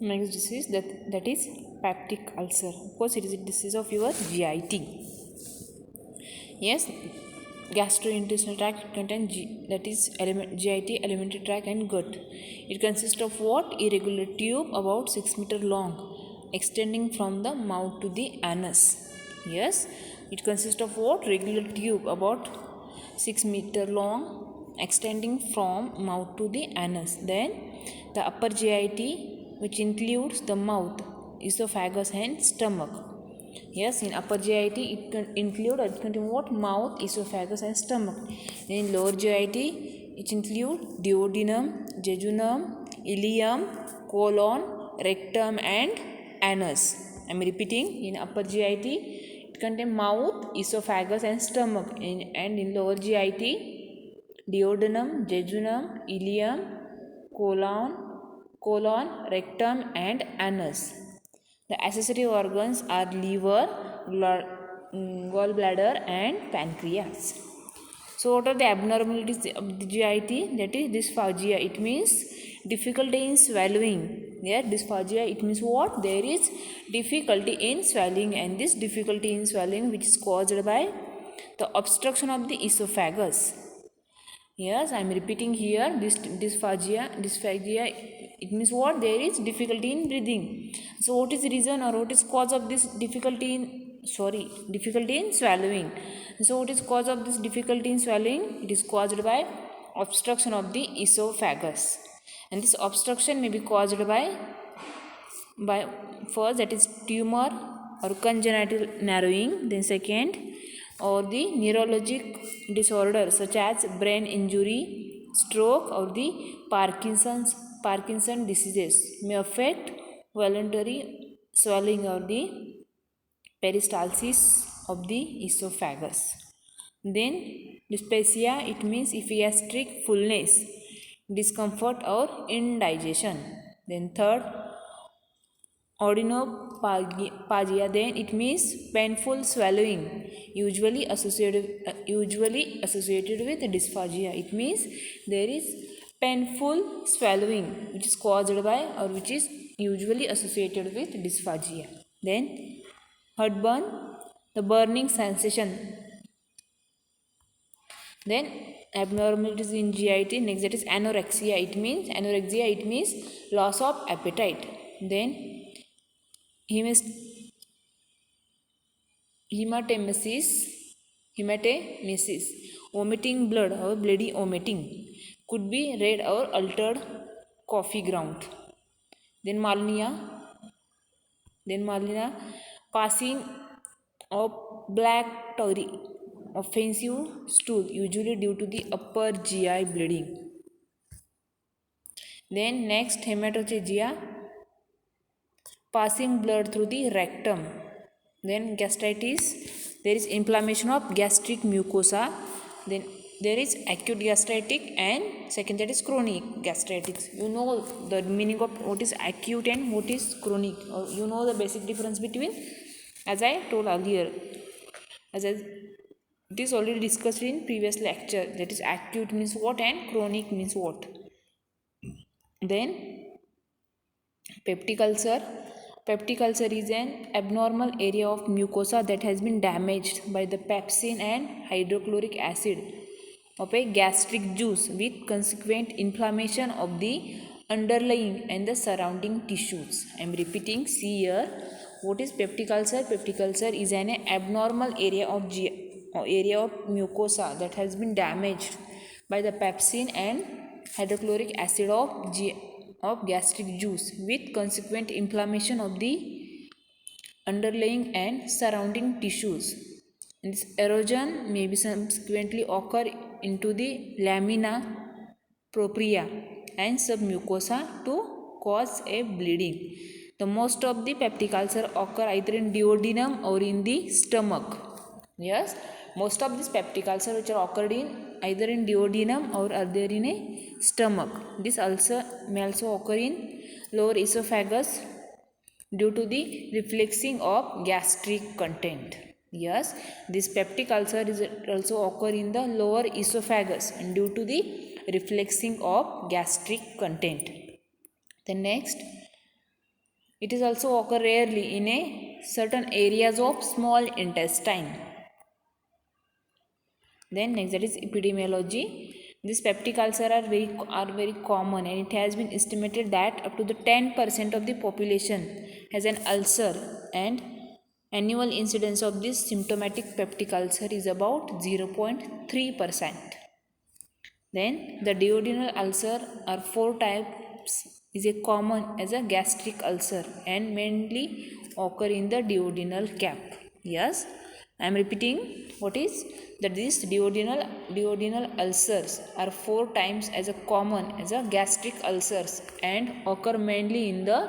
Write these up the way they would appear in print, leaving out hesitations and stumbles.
Next disease that is peptic ulcer. Of course, it is a disease of your GIT. Yes, gastrointestinal tract contains that is GIT, alimentary tract and gut. It consists of what? Irregular tube about 6 meter long, extending from the mouth to the anus. Yes, it consists of what? Regular tube about 6 meter long, extending from mouth to the anus. Then the upper GIT, which includes the mouth, esophagus and stomach. Yes, in upper GIT it contain what? Mouth, esophagus and stomach. Then in lower GIT it include duodenum, jejunum, ileum, colon, rectum and anus. I am repeating, in upper GIT it contain mouth, esophagus and stomach, and in lower GIT duodenum, jejunum, ileum, colon, rectum and anus. The accessory organs are liver, gallbladder and pancreas. So what are the abnormalities of the GIT? That is dysphagia. It means difficulty in swallowing. Yeah, dysphagia, it means what? There is difficulty in swallowing, and this difficulty in swallowing which is caused by the obstruction of the esophagus. Yes, I am repeating here, this dysphagia, it means what? There is difficulty in breathing. So what is the reason or what is cause of this difficulty in swallowing? So what is cause of this difficulty in swallowing? It is caused by obstruction of the esophagus. And this obstruction may be caused by first, that is tumor or congenital narrowing. Then second, or the neurologic disorder such as brain injury, stroke or the Parkinson diseases may affect voluntary swallowing or the peristalsis of the esophagus. Then dyspepsia, it means epigastric fullness, discomfort or indigestion. Then third, Odinophagia, then it means painful swallowing, usually associated with dysphagia. It means there is painful swallowing which is caused by or which is usually associated with dysphagia. Then heartburn, the burning sensation. Then abnormalities in GIT. Next, that is anorexia. It means loss of appetite. Then hematemesis, vomiting blood or bloody vomiting, could be red or altered coffee ground. Then malignant, passing of black tarry, offensive stool, usually due to the upper GI bleeding. Then next, hematochezia, passing blood through the rectum. Then gastritis, there is inflammation of gastric mucosa. Then there is acute gastritis and second, that is chronic gastritis. You know the meaning of what is acute and what is chronic, or you know the basic difference between, as I told earlier, it is already discussed in previous lecture. That is acute means what and chronic means what. Then peptic ulcer. Peptic ulcer is an abnormal area of mucosa that has been damaged by the pepsin and hydrochloric acid of a gastric juice with consequent inflammation of the underlying and the surrounding tissues. I am repeating, see here, what is peptic ulcer? Peptic ulcer is an abnormal area of mucosa that has been damaged by the pepsin and hydrochloric acid of gastric juice with consequent inflammation of the underlying and surrounding tissues. And this erosion may be subsequently occur into the lamina propria and submucosa to cause a bleeding. The most of the peptic ulcer occur either in duodenum or in the stomach. Yes, most of these peptic ulcer which are occurred in either in duodenum or other in a stomach. This ulcer may also occur in lower esophagus due to the refluxing of gastric content. Yes, this peptic ulcer is also occur in the lower esophagus and due to the refluxing of gastric content. The next, It is also occur rarely in a certain areas of small intestine. Then next, that is epidemiology. These peptic ulcer are very common, and it has been estimated that up to the 10% of the population has an ulcer, and annual incidence of this symptomatic peptic ulcer is about 0.3%. Then the duodenal ulcer are 4 types, is a common as a gastric ulcer and mainly occur in the duodenal cap. Yes, I am repeating what is that these duodenal ulcers are 4 times as a common as a gastric ulcers and occur mainly in the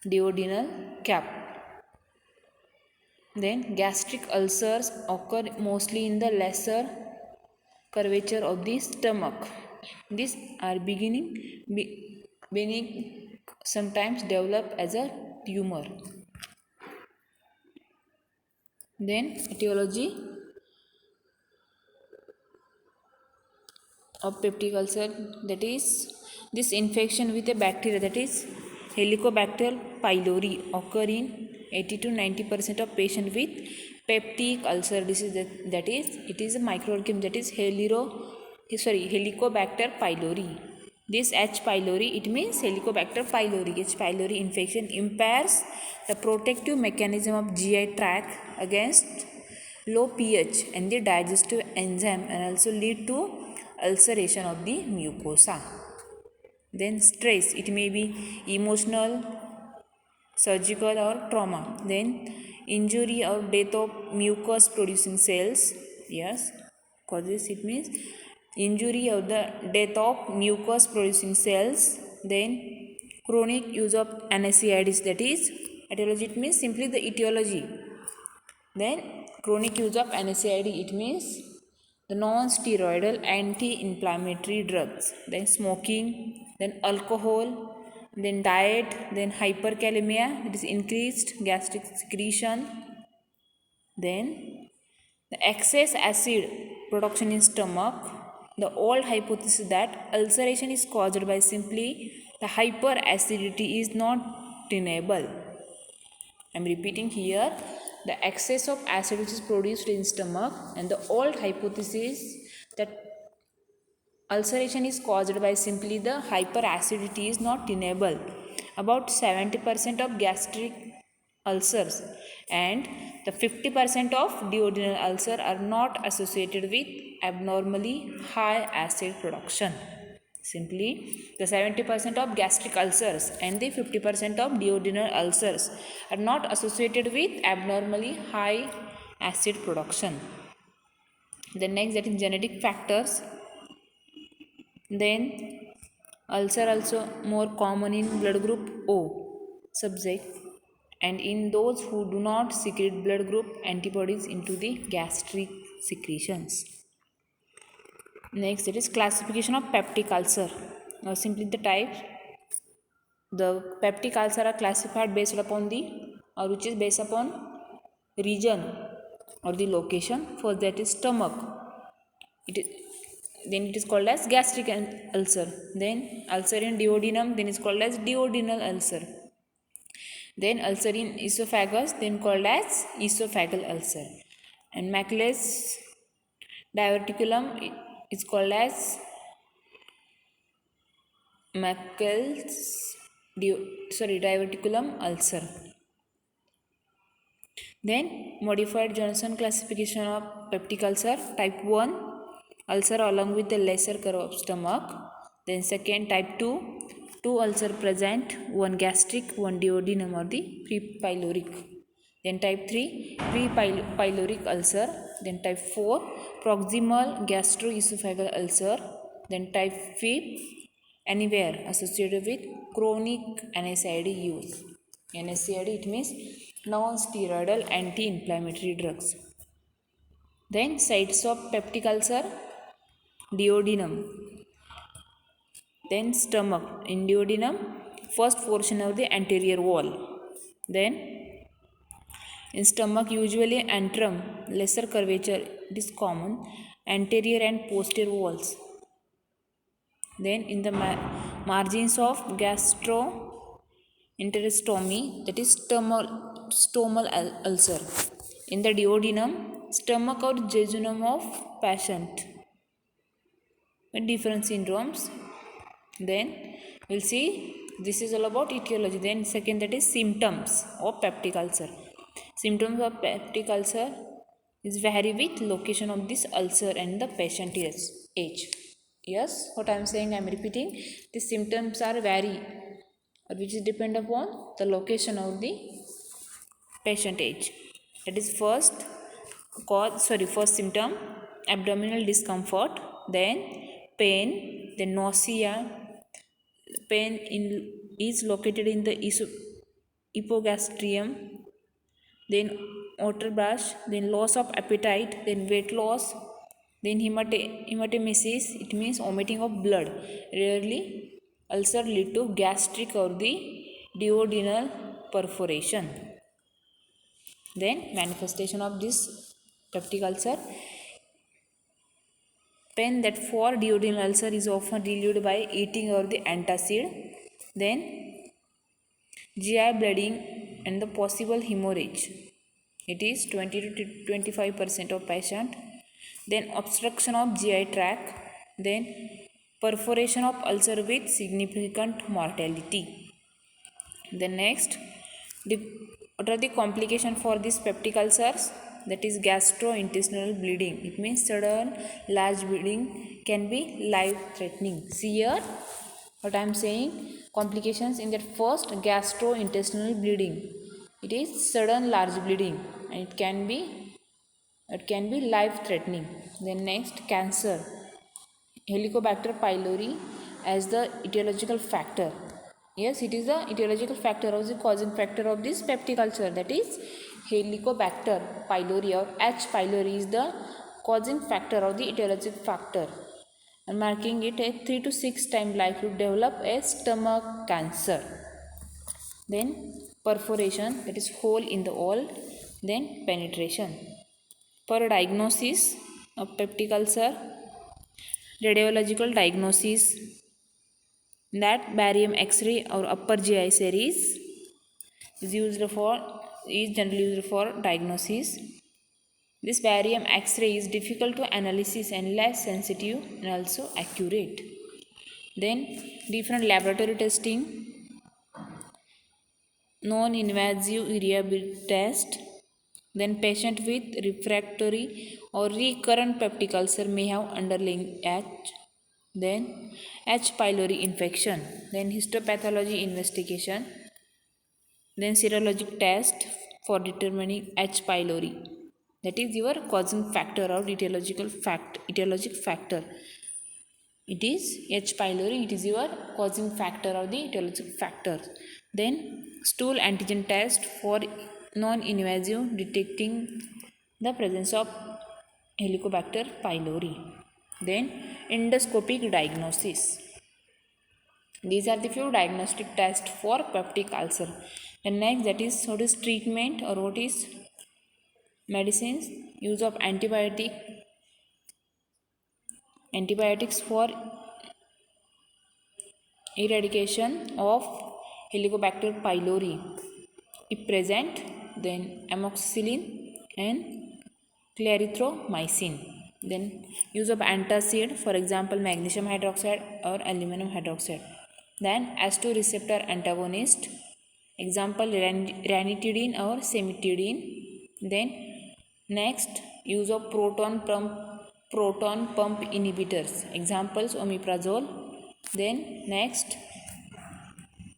duodenal cap. Then gastric ulcers occur mostly in the lesser curvature of the stomach. These are beginning sometimes develop as a tumor. Then etiology of peptic ulcer, that is this infection with a bacteria, that is Helicobacter pylori, occur in 80 to 90% of patients with peptic ulcer disease. That is, it is a microorganism, that is Helicobacter pylori. This H. pylori, it means Helicobacter pylori. H. pylori infection impairs the protective mechanism of GI tract against low pH and the digestive enzyme, and also lead to ulceration of the mucosa. Then stress, it may be emotional, surgical or trauma. Then injury or death of mucus producing cells. Yes, causes, it means injury or the death of mucus producing cells. Then chronic use of NSAIDs, that is etiology, it means simply the etiology. Then chronic use of NSAID, it means the non-steroidal anti-inflammatory drugs. Then smoking, then alcohol, then diet, then hyperkalemia, that is increased gastric secretion. Then the excess acid production in stomach. The old hypothesis that ulceration is caused by simply the hyperacidity is not tenable. I am repeating here, the excess of acid which is produced in stomach, and the old hypothesis that ulceration is caused by simply the hyperacidity is not tenable. About 70% of gastric ulcers and the 50% of duodenal ulcer are not associated with abnormally high acid production. Simply, the 70% of gastric ulcers and the 50% of duodenal ulcers are not associated with abnormally high acid production. The next, that is genetic factors. Then ulcer also more common in blood group O subject, and in those who do not secrete blood group antibodies into the gastric secretions. Next, it is classification of peptic ulcer. Now simply the types. The peptic ulcer are classified based upon the, or which is based upon region or the location. First, that is stomach. Then it is called as gastric ulcer. Then ulcer in duodenum, then is called as duodenal ulcer. Then ulcer in esophagus, then called as esophageal ulcer. And Meckel's diverticulum is called as diverticulum ulcer. Then modified Johnson classification of peptic ulcer. Type 1, ulcer along with the lesser curve of stomach. Then second, type 2, 2 ulcer present, one gastric, one duodenum or the pre-pyloric. Then type 3, pre-pyloric ulcer. Then type 4, proximal gastroesophageal ulcer. Then type 5, anywhere associated with chronic NSAID use. NSAID, it means non-steroidal anti-inflammatory drugs. Then sites of peptic ulcer, duodenum. Then stomach. In duodenum, first portion of the anterior wall. Then in stomach, usually antrum, lesser curvature, it is common, anterior and posterior walls. Then in the margins of gastrointestinal enterostomy, that is stomal ulcer in the duodenum, stomach or jejunum of patient with different syndromes. Then we'll see this is all about etiology. Then second, that is symptoms of peptic ulcer. Symptoms of peptic ulcer is vary with location of this ulcer and the patient age. Yes, what I am saying, I am repeating, the symptoms are vary which is depend upon the location of the patient age. That is first first symptom, abdominal discomfort, then pain, then nausea. Pain is located in the epigastrium, then water brush, then loss of appetite, then weight loss, then hematemesis, it means vomiting of blood. Rarely ulcer lead to gastric or the duodenal perforation. Then manifestation of this peptic ulcer, pain that for duodenal ulcer is often relieved by eating or the antacid. Then GI bleeding and the possible hemorrhage, it is 20 to 25% of patient. Then obstruction of GI tract, then perforation of ulcer with significant mortality. Then next, what are the complications for these peptic ulcers? That is gastrointestinal bleeding, it means sudden large bleeding can be life threatening. See here what I am saying, complications in that first gastrointestinal bleeding, it is sudden large bleeding and it can be life threatening. Then next, cancer, Helicobacter pylori as the etiological factor. Yes, it is the etiological factor or the causing factor of this peptic ulcer, that is Helicobacter pylori or H. pylori is the causing factor or the etiological factor, and marking it a 3 to 6 times likely to develop a stomach cancer. Then perforation, that is hole in the wall, then penetration. For diagnosis of peptic ulcer, radiological diagnosis, that barium X-ray or upper GI series is generally used for diagnosis. This barium X-ray is difficult to analysis and less sensitive and also accurate. Then different laboratory testing, non-invasive urea test. Then patient with refractory or recurrent peptic ulcer may have underlying H. Then H. pylori infection. Then histopathology investigation. Then serologic test for determining H. pylori. That is your causing factor or etiologic factor. It is H. pylori, it is your causing factor or the etiologic factor. Then stool antigen test for non-invasive detecting the presence of Helicobacter pylori. Then endoscopic diagnosis. These are the few diagnostic tests for peptic ulcer. And next, that is what is treatment or what is medicines. Use of antibiotics for eradication of Helicobacter pylori if present, then amoxicillin and clarithromycin. Then use of antacid, for example magnesium hydroxide or aluminum hydroxide. Then ACE2 receptor antagonist, example ranitidine or cimetidine. Then next, use of proton pump inhibitors, examples omeprazole. Then next,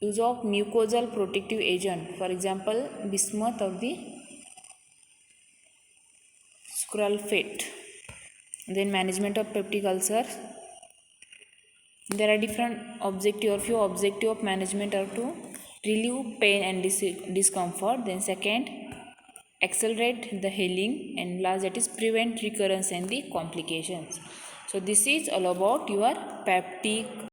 use of mucosal protective agent, for example bismuth or the sulfate. Then management of peptic ulcer, there are different objective or few objective of management are to relieve pain and discomfort. Then second, accelerate the healing, and last, that is prevent recurrence and the complications. So this is all about your peptic